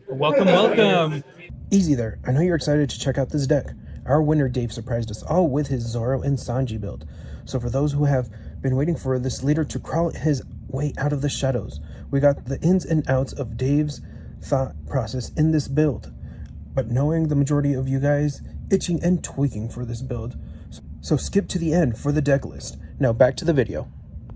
Welcome, welcome. Easy there. I know you're excited to check out this deck. Our winner Dave surprised us all with his Zoro and Sanji build. So for those who have been waiting for this leader to crawl his way out of the shadows, we got the ins and outs of Dave's thought process in this build. But knowing the majority of you guys itching and tweaking for this build, so skip to the end for the deck list. Now back to the video.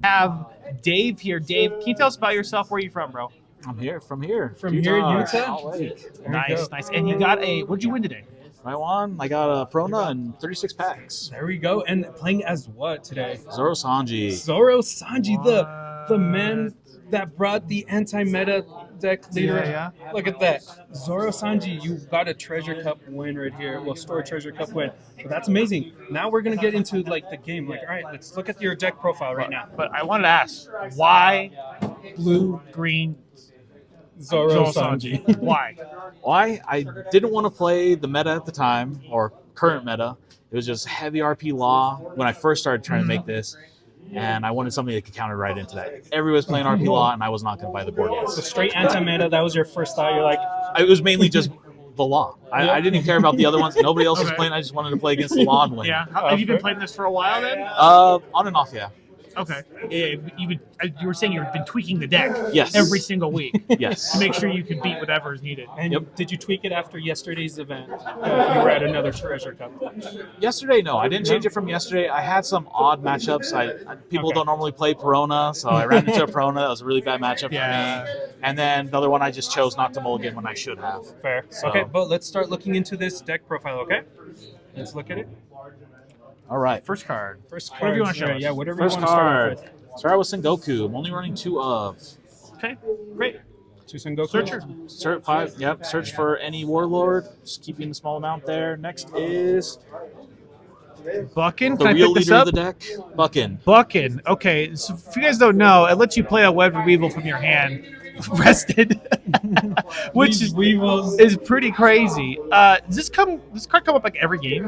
Have Dave here. Dave, can you tell us about yourself? Where are you from, bro? I'm here, from here. From here, Utah? Salt Lake. Nice. And you got what'd you win today? I won. I got a Prona and 36 packs. There we go. And playing as what today? Zoro Sanji. Zoro Sanji, the man that brought the anti-meta deck leader. Yeah. Look at that. Zoro Sanji, you got a treasure cup win right here. Well, store treasure cup win. So that's amazing. Now we're going to get into like the game. Like, all right, let's look at your deck profile right now. But I wanted to ask, why blue, green, Zoro Sanji. Why? Why? I didn't want to play the meta at the time, or current meta. It was just heavy RP law when I first started trying to make this. And I wanted something that could counter right into that. Everybody was playing RP law, and I was not going to buy the board games. So straight anti-meta, that was your first thought. You're like... It was mainly just the law. I didn't care about the other ones. Nobody else was playing. I just wanted to play against the law and win. Yeah. Have you been playing this for a while then? On and off, yeah. Okay. You were saying you've been tweaking the deck Yes. every single week Yes. to make sure you could beat whatever is needed. And did you tweak it after yesterday's event? You were at another treasure cup. Yesterday, no. I didn't change it from yesterday. I had some odd matchups. People don't normally play Perona, so I ran into a Perona. That was a really bad matchup for me. And then the other one, I just chose not to mulligan when I should have. Fair. So. Okay, but let's start looking into this deck profile, okay? Let's look at it. All right. First card. Whatever you want to show us. Yeah, whatever First you want to start card. off with. Start with Sengoku. I'm only running 2 of. Okay, great. Two Sengoku. Searcher. Search 5. Yep. Search for any Warlord. Just keeping a small amount there. Next is Buckin. the Can I real pick this leader up? of the deck, Buckin. Buckin. Okay, so if you guys don't know, it lets you play a Web Weevil from your hand rested, which is pretty crazy. Does this card come up like every game?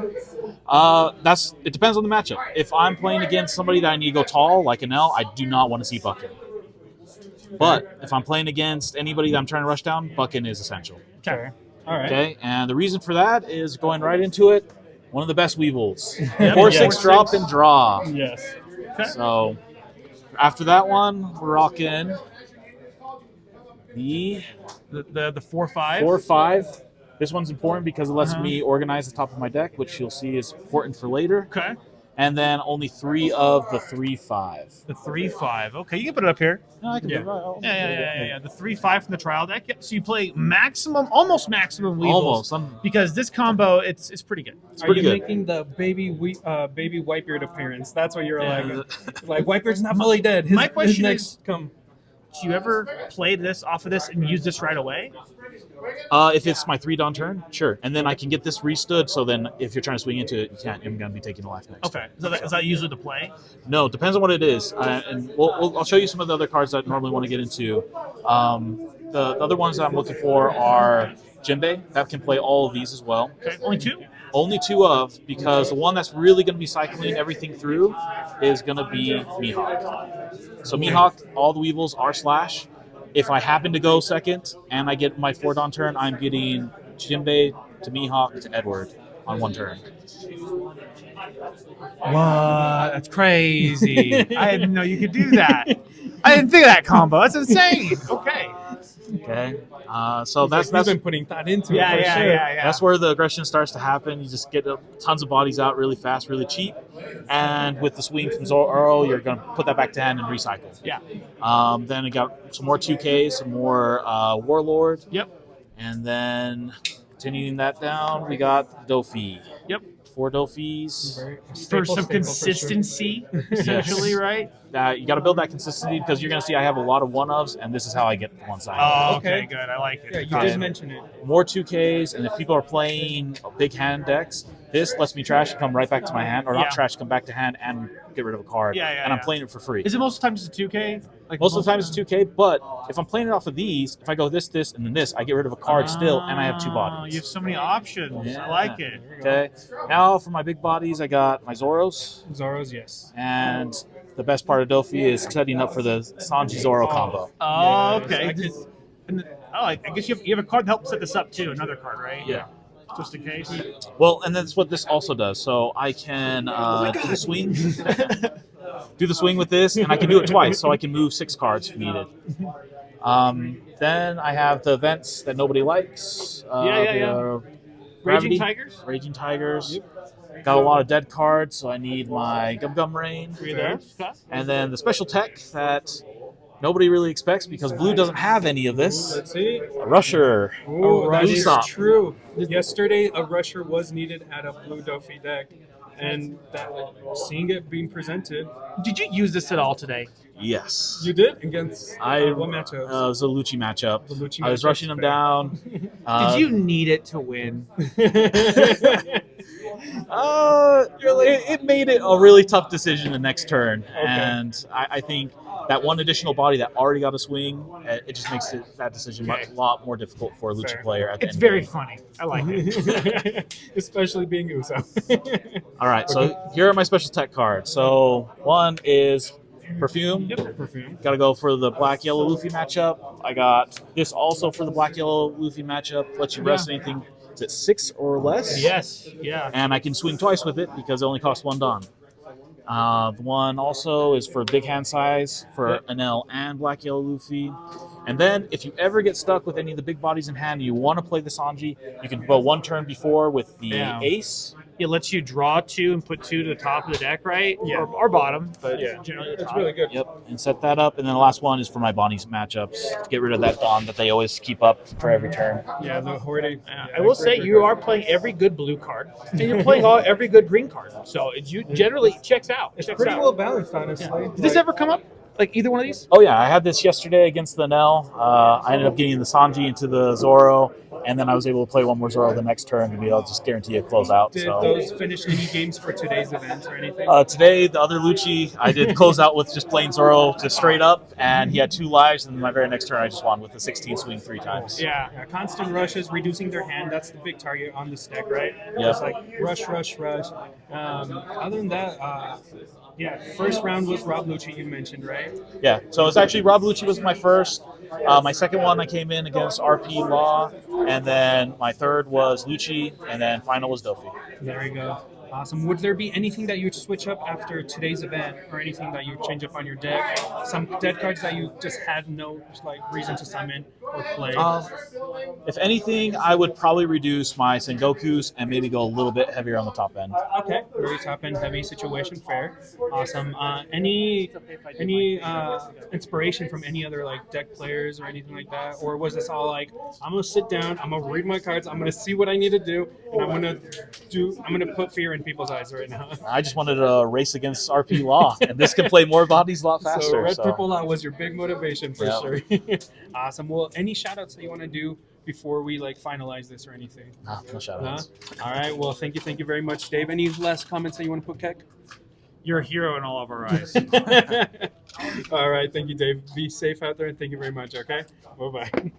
It depends on the matchup. If I'm playing against somebody that I need to go tall, like an L, I do not want to see Buckin. But if I'm playing against anybody that I'm trying to rush down, Buckin is essential. Okay. All right. Okay, and the reason for that is going right into it. One of the best Weevils. Yep. 4/6 drop and draw. Yes. Okay. So after that one, we're rocking the The 4/5. 4/5. This one's important because it lets me organize the top of my deck, which you'll see is important for later. Okay. And then only 3 of the 3/5. The 3/5. Okay, you can put it up here. No, I can do it. Yeah. The 3/5 from the trial deck. Yep. So you play almost maximum Weevils. Almost. Because this combo, it's pretty good. It's pretty Are you good. making the baby Whitebeard appearance? That's what you're like Whitebeard's not fully dead. My question is, come. Do you ever play this off of this and use this right away? If it's my 3 dawn turn, sure. And then I can get this restood, so then if you're trying to swing into it, you can't. I'm going to be taking the life next. Okay. Is that usually the play? No, depends on what it is. And I'll show you some of the other cards that I normally want to get into. The other ones that I'm looking for are Jinbei. That can play all of these as well. Okay. Only 2? Only 2 of, because the one that's really going to be cycling everything through is going to be Mihawk. So Mihawk, all the Weevils are slash. If I happen to go second and I get my 4 dawn turn, I'm getting Jinbei to Mihawk to Edward on 1 turn. What? That's crazy. I didn't know you could do that. I didn't think of that combo. That's insane. Okay. Okay. So that's been putting thought into it. Yeah. That's where the aggression starts to happen. You just get tons of bodies out really fast, really cheap. And with the swing from Zoro, you're going to put that back to hand and recycle. Yeah. Then we got some more 2Ks, some more Warlord. Yep. And then continuing that down, we got Dofi. Yep. 4 Dofis. For some consistency, essentially, right? You got to build that consistency because you're going to see I have a lot of 1-ofs, and this is how I get one side. Oh, okay, good. I like it. Yeah, you did mention it. More 2Ks, and if people are playing big hand decks, this lets me trash and come right back to my hand, or not trash, come back to hand and get rid of a card. And I'm playing it for free. Is it most of the time just a 2K? Like most of the time it's a 2K, but if I'm playing it off of these, if I go this, and then this, I get rid of a card still, and I have 2 bodies. You have so many options. Yeah. I like it. Okay. Now for my big bodies, I got my Zoros. Zoros, yes. And the best part of Dofi is setting up for the Sanji Zoro combo. Oh, okay. And then, I guess you have a card to help set this up too. Another card, right? Yeah. Just in case. Well, and that's what this also does. So I can do the swing, do the swing with this, and I can do it twice. So I can move 6 cards if needed. Then I have the events that nobody likes. Yeah. Gravity, Raging Tigers. Raging Tigers. Got a lot of dead cards, so I need my Gum Gum Rain. 3 of those. Okay. And then the special tech that nobody really expects because blue doesn't have any of this. Let's see. A Rusher. Oh, that is Usopp. true. Yesterday, a rusher was needed at a blue Dofi deck, and seeing it being presented, Did you use this at all today? Yes. you did against what matchup? It was a Lucci matchup. The Lucci I was matchup, rushing him fair. down. Did you need it to win? It made it a really tough decision the next turn, and I think that one additional body that already got a swing, it just makes that decision a lot more difficult for a Lucci Fair. player. At the It's end very game. funny. I like it. Especially being Uso. All right, so here are my special tech cards. So one is Perfume. Perfume. Got to go for the black yellow Luffy matchup. I got this also for the black yellow Luffy matchup. Lets you rest anything. Is it 6 or less? Yes. Yeah. And I can swing twice with it because it only costs 1 Don. The one also is for big hand size for Enel and black yellow Luffy. And then if you ever get stuck with any of the big bodies in hand and you want to play the Sanji, you can go 1 turn before with the ace. It lets you draw 2 and put 2 to the top of the deck, right? Yeah. Or bottom, but Yeah. generally the It's top. really good. Yep, and set that up. And then the last one is for my Bonnie's matchups to get rid of that Don that they always keep up for every turn. Yeah, the hoarding. I will say you are playing every good blue card, and you're playing every good green card. So you generally checks out. It's pretty well balanced, honestly. Did this ever come up? Like either one of these? Oh yeah, I had this yesterday against the Nell. I ended up getting the Sanji into the Zoro, and then I was able to play one more Zoro the next turn to be able to just guarantee a closeout. Did So those finish any games for today's event or anything? today, the other Lucci, I did close out with just plain Zoro just straight up, and he had 2 lives, and then my very next turn I just won with the 16 swing 3 times. Yeah. Yeah, constant rushes, reducing their hand. That's the big target on this deck, right? Yeah. It's like rush. Other than that, first round was Rob Lucci, you mentioned, right? Yeah, so it's actually Rob Lucci was my first. My second one I came in against RP Law, and then my third was Lucci, and then final was Dofi. There you go. Awesome. Would there be anything that you'd switch up after today's event, or anything that you change up on your deck? Some dead cards that you just had no reason to summon or play? If anything, I would probably reduce my Sengokus and maybe go a little bit heavier on the top end. Okay, very top end heavy situation, fair. Awesome. Any inspiration from any other deck players or anything like that, or was this all like, I'm gonna sit down, I'm gonna read my cards, I'm gonna see what I need to do, and I'm gonna put fear in people's eyes right now. I just wanted to race against RP Law, and this can play more bodies a lot So faster. Red Purple Law was your big motivation for Yeah. sure. Awesome. Well, any shout outs that you want to do before we finalize this or anything? No shout outs. All right. Well, thank you very much, Dave. Any last comments that you want to put, Keck? You're a hero in all of our eyes. All right. Thank you, Dave. Be safe out there, and thank you very much. Okay. Bye bye.